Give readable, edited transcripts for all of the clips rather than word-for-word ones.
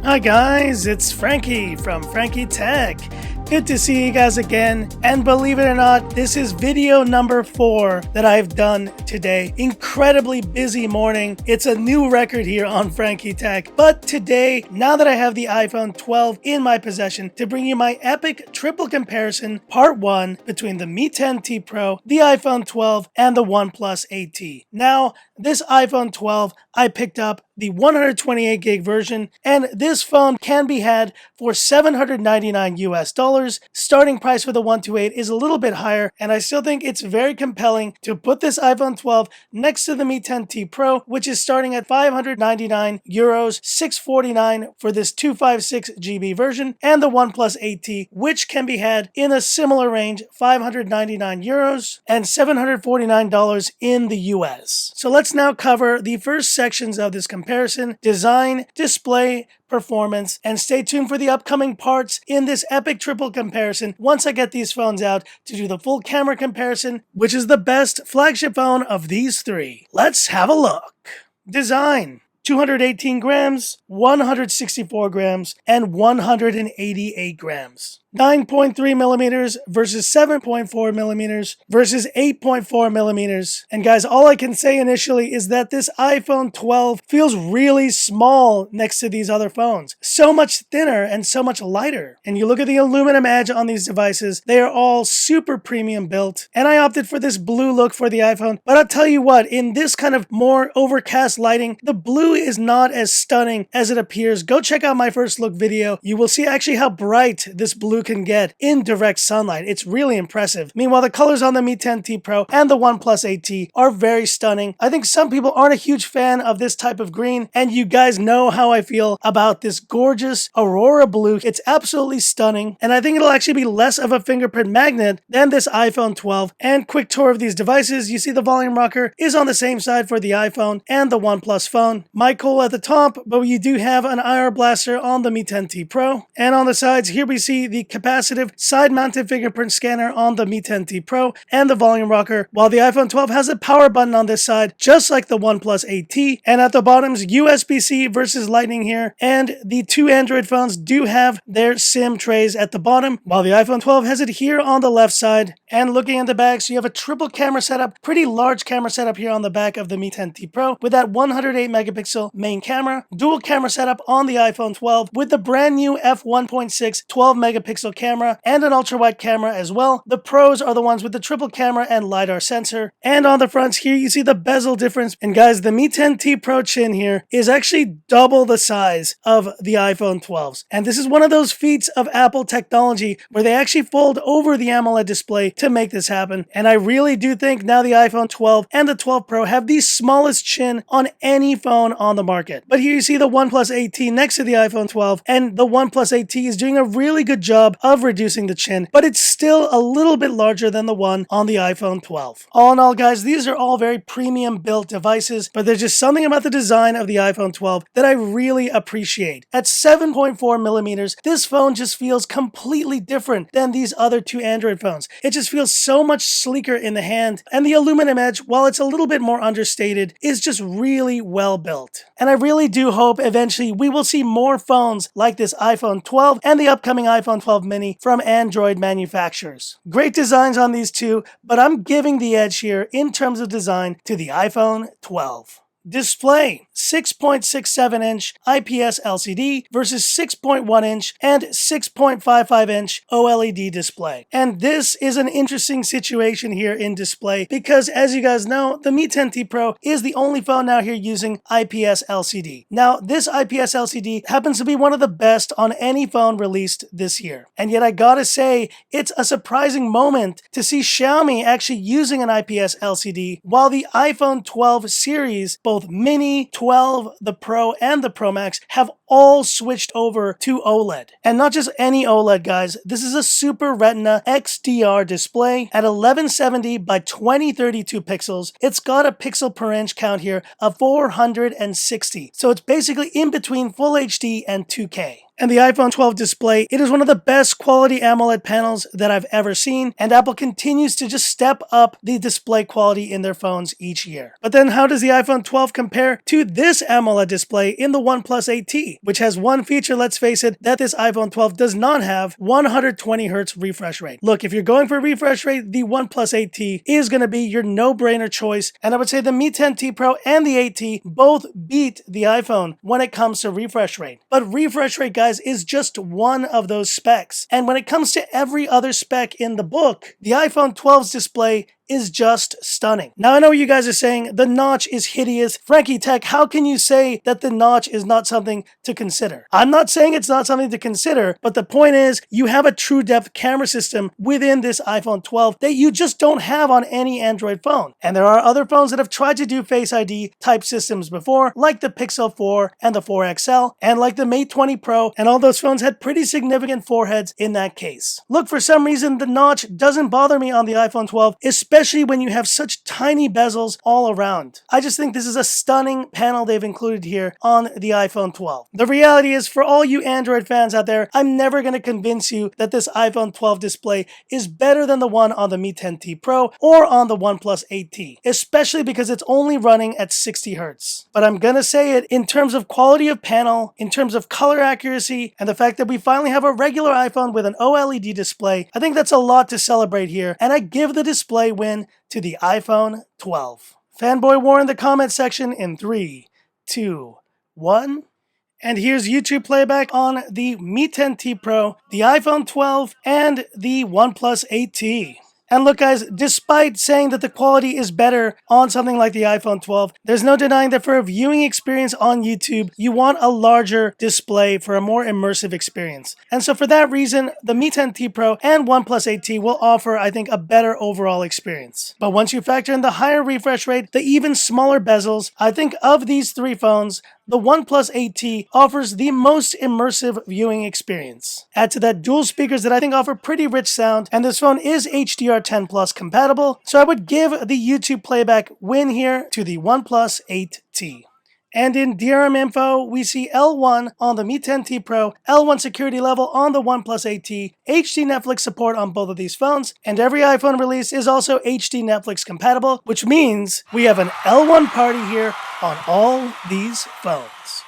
Hi guys, it's Frankie from Frankie Tech. Good to see you guys again, and believe it or not, this is video number 4 that I've done today. Incredibly busy morning. It's a new record here on Frankie Tech, but today, now that I have the iPhone 12 in my possession, to bring you my epic triple comparison, part 1, between the Mi 10T Pro, the iPhone 12, and the OnePlus 8T. Now, this iPhone 12, I picked up the 128 gig version, and this phone can be had for $799 US. Starting price for the 128 is a little bit higher, and I still think it's very compelling to put this iPhone 12 next to the Mi 10T Pro, which is starting at 599 euros, 649 for this 256 GB version, and the OnePlus 8T, which can be had in a similar range, 599 euros and $749 in the US. So let's now cover the first sections of this comparison: design, display, performance, and stay tuned for the upcoming parts in this epic triple comparison once I get these phones out to do the full camera comparison, which is the best flagship phone of these three. Let's have a look. Design: 218 grams, 164 grams, and 188 grams. 9.3 millimeters versus 7.4 millimeters versus 8.4 millimeters. And guys, all I can say initially is that this iPhone 12 feels really small next to these other phones. So much thinner and so much lighter. And you look at the aluminum edge on these devices, they are all super premium built. And I opted for this blue look for the iPhone. But I'll tell you what, in this kind of more overcast lighting, the blue is not as stunning as it appears. Go check out my first look video. You will see actually how bright this blue can get in direct sunlight. It's really impressive. Meanwhile, the colors on the Mi 10T Pro and the OnePlus 8T are very stunning. I think some people aren't a huge fan of this type of green, and you guys know how I feel about this gorgeous Aurora blue. It's absolutely stunning, and I think it'll actually be less of a fingerprint magnet than this iPhone 12. And quick tour of these devices, you see the volume rocker is on the same side for the iPhone and the OnePlus phone. Mic hole at the top, but you do have an IR blaster on the Mi 10T Pro. And on the sides, here we see the capacitive side-mounted fingerprint scanner on the Mi 10T Pro and the volume rocker, while the iPhone 12 has a power button on this side, just like the OnePlus 8T. And at the bottom's USB-C versus Lightning here, and the two Android phones do have their SIM trays at the bottom, while the iPhone 12 has it here on the left side. And looking at the back, so you have a triple camera setup, pretty large camera setup here on the back of the Mi 10T Pro, with that 108 megapixel main camera, dual camera setup on the iPhone 12 with the brand new f1.6 12 megapixel camera and an ultra-wide camera as well. The Pros are the ones with the triple camera and LiDAR sensor. And on the fronts here, you see the bezel difference. And guys, the Mi 10T Pro chin here is actually double the size of the iPhone 12's. And this is one of those feats of Apple technology where they actually fold over the AMOLED display to make this happen. And I really do think now the iPhone 12 and the 12 Pro have the smallest chin on any phone on the market. But here you see the OnePlus 8T next to the iPhone 12, and the OnePlus 8T is doing a really good job of reducing the chin, but it's still a little bit larger than the one on the iPhone 12. All in all, guys, these are all very premium built devices, but there's just something about the design of the iPhone 12 that I really appreciate. At 7.4 millimeters, this phone just feels completely different than these other two Android phones. It just feels so much sleeker in the hand, and the aluminum edge, while it's a little bit more understated, is just really well built. And I really do hope eventually we will see more phones like this iPhone 12 and the upcoming iPhone 12 mini from Android manufacturers. Great designs on these two, but I'm giving the edge here in terms of design to the iPhone 12. Display: 6.67-inch IPS LCD versus 6.1-inch and 6.55-inch OLED display. And this is an interesting situation here in display because, as you guys know, the Mi 10T Pro is the only phone now here using IPS LCD. Now, this IPS LCD happens to be one of the best on any phone released this year. And yet I gotta say, it's a surprising moment to see Xiaomi actually using an IPS LCD, while the iPhone 12 series, both Mini, 12, the Pro, and the Pro Max, have all switched over to OLED. And not just any OLED, guys. This is a Super Retina XDR display at 1170 by 2032 pixels. It's got a pixel per inch count here of 460. So it's basically in between Full HD and 2K. And the iPhone 12 display, it is one of the best quality AMOLED panels that I've ever seen, and Apple continues to just step up the display quality in their phones each year. But then how does the iPhone 12 compare to this AMOLED display in the OnePlus 8T? 8T, which has one feature, let's face it, that this iPhone 12 does not have: 120Hz refresh rate. Look, if you're going for refresh rate, the OnePlus 8T is going to be your no-brainer choice, and I would say the Mi 10T Pro and the 8T both beat the iPhone when it comes to refresh rate. But refresh rate, guys, is just one of those specs, and when it comes to every other spec in the book, the iPhone 12's display is just stunning. Now, I know what you guys are saying, the notch is hideous. Frankie Tech, how can you say that the notch is not something to consider? I'm not saying it's not something to consider, but the point is, you have a true depth camera system within this iPhone 12 that you just don't have on any Android phone. And there are other phones that have tried to do Face ID type systems before, like the Pixel 4 and the 4 XL, and like the Mate 20 Pro, and all those phones had pretty significant foreheads in that case. Look, for some reason, the notch doesn't bother me on the iPhone 12, especially when you have such tiny bezels all around. I just think this is a stunning panel they've included here on the iPhone 12. The reality is, for all you Android fans out there, I'm never going to convince you that this iPhone 12 display is better than the one on the Mi 10T Pro or on the OnePlus 8T, especially because it's only running at 60 Hz. But I'm going to say it, in terms of quality of panel, in terms of color accuracy, and the fact that we finally have a regular iPhone with an OLED display, I think that's a lot to celebrate here, and I give the display win to the iPhone 12. Fanboy War in the comment section in 3, 2, 1. And here's YouTube playback on the Mi 10T Pro, the iPhone 12, and the OnePlus 8T. And look, guys, despite saying that the quality is better on something like the iPhone 12, there's no denying that for a viewing experience on YouTube, you want a larger display for a more immersive experience. And so for that reason, the Mi 10T Pro and OnePlus 8T will offer, I think, a better overall experience. But once you factor in the higher refresh rate, the even smaller bezels, I think of these three phones, the OnePlus 8T offers the most immersive viewing experience. Add to that dual speakers that I think offer pretty rich sound, and this phone is HDR10 Plus compatible, so I would give the YouTube playback win here to the OnePlus 8T. And in DRM Info, we see L1 on the Mi 10T Pro, L1 security level on the OnePlus 8T, HD Netflix support on both of these phones, and every iPhone release is also HD Netflix compatible, which means we have an L1 party here on all these phones.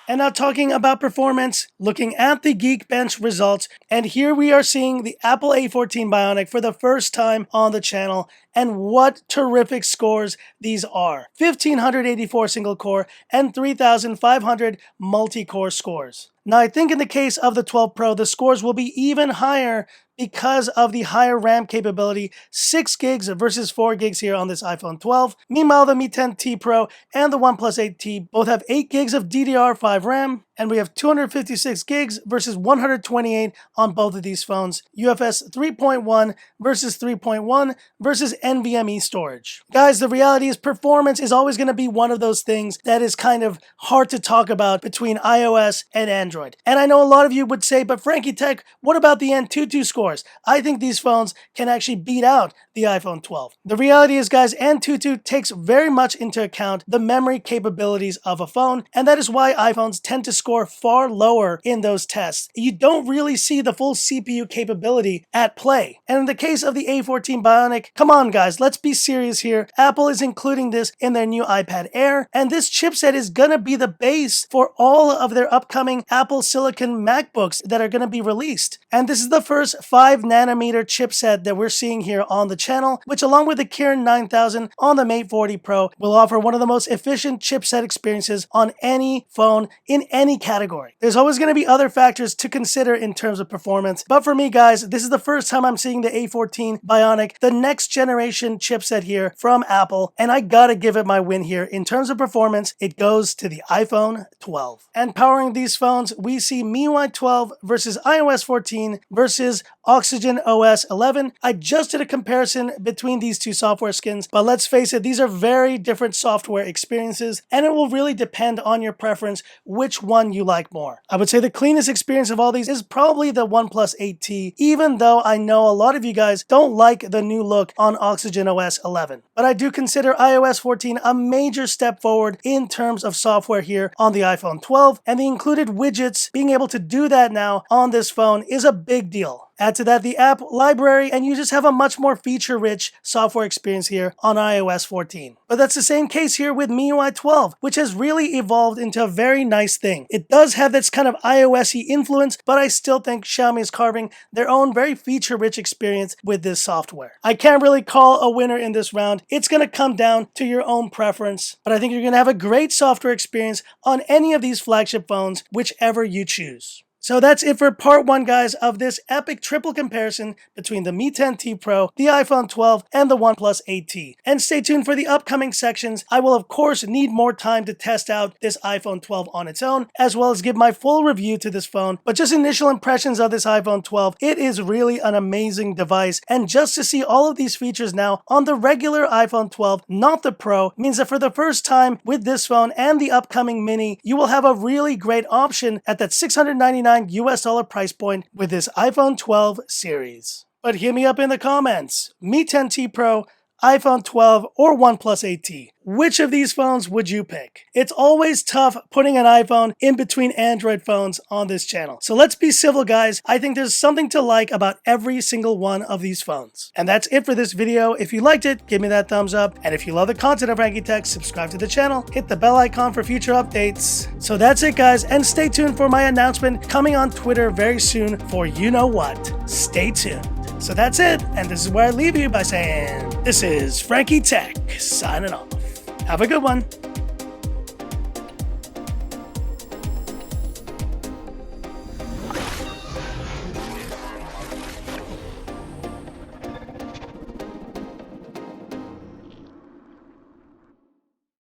And now talking about performance, looking at the Geekbench results, and here we are seeing the Apple A14 Bionic for the first time on the channel, and what terrific scores these are. 1584 single core and 3500 multi-core scores. Now, I think in the case of the 12 Pro, the scores will be even higher because of the higher RAM capability, 6 gigs versus 4 gigs here on this iPhone 12. Meanwhile, the Mi 10T Pro and the OnePlus 8T both have 8 gigs of DDR5 RAM, and we have 256 gigs versus 128 on both of these phones. UFS 3.1 versus 3.1 versus NVMe storage. Guys, the reality is performance is always going to be one of those things that is kind of hard to talk about between iOS and Android. And I know a lot of you would say, but Frankie Tech, what about the Antutu scores? I think these phones can actually beat out the iPhone 12. The reality is, guys, Antutu takes very much into account the memory capabilities of a phone, and that is why iPhones tend to score far lower in those tests. You don't really see the full CPU capability at play. And in the case of the A14 Bionic, come on guys, let's be serious here. Apple is including this in their new iPad Air, and this chipset is gonna be the base for all of their upcoming Apple Silicon MacBooks that are gonna be released. And this is the first 5nm chipset that we're seeing here on the channel, which along with the Kirin 9000 on the Mate 40 Pro will offer one of the most efficient chipset experiences on any phone in any category. There's always going to be other factors to consider in terms of performance, but for me guys, this is the first time I'm seeing the A14 Bionic, the next generation chipset here from Apple, and I gotta give it my win here. In terms of performance, it goes to the iPhone 12. And powering these phones, we see MIUI 12 versus iOS 14 versus Oxygen OS 11. I just did a comparison between these two software skins, but let's face it, these are very different software experiences, and it will really depend on your preference which one you like more. I would say the cleanest experience of all these is probably the OnePlus 8T, even though I know a lot of you guys don't like the new look on Oxygen OS 11. But I do consider iOS 14 a major step forward in terms of software here on the iPhone 12, and the included widgets, being able to do that now on this phone is a big deal. Add to that the app library, and you just have a much more feature-rich software experience here on iOS 14. But that's the same case here with MIUI 12, which has really evolved into a very nice thing. It does have this kind of iOS-y influence, but I still think Xiaomi is carving their own very feature-rich experience with this software. I can't really call a winner in this round. It's going to come down to your own preference, but I think you're going to have a great software experience on any of these flagship phones, whichever you choose. So that's it for part 1, guys, of this epic triple comparison between the Mi 10T Pro, the iPhone 12, and the OnePlus 8T. And stay tuned for the upcoming sections. I will, of course, need more time to test out this iPhone 12 on its own, as well as give my full review to this phone. But just initial impressions of this iPhone 12, it is really an amazing device. And just to see all of these features now on the regular iPhone 12, not the Pro, means that for the first time with this phone and the upcoming Mini, you will have a really great option at that $699 US dollar price point with this iPhone 12 series. But hit me up in the comments. Mi 10T Pro, iPhone 12, or OnePlus 8T. Which of these phones would you pick? It's always tough putting an iPhone in between Android phones on this channel. So let's be civil, guys. I think there's something to like about every single one of these phones. And that's it for this video. If you liked it, give me that thumbs up. And if you love the content of Frankie Tech, subscribe to the channel, hit the bell icon for future updates. So that's it, guys. And stay tuned for my announcement coming on Twitter very soon for you know what. Stay tuned. So that's it. And this is where I leave you by saying, this is Frankie Tech signing off. Have a good one.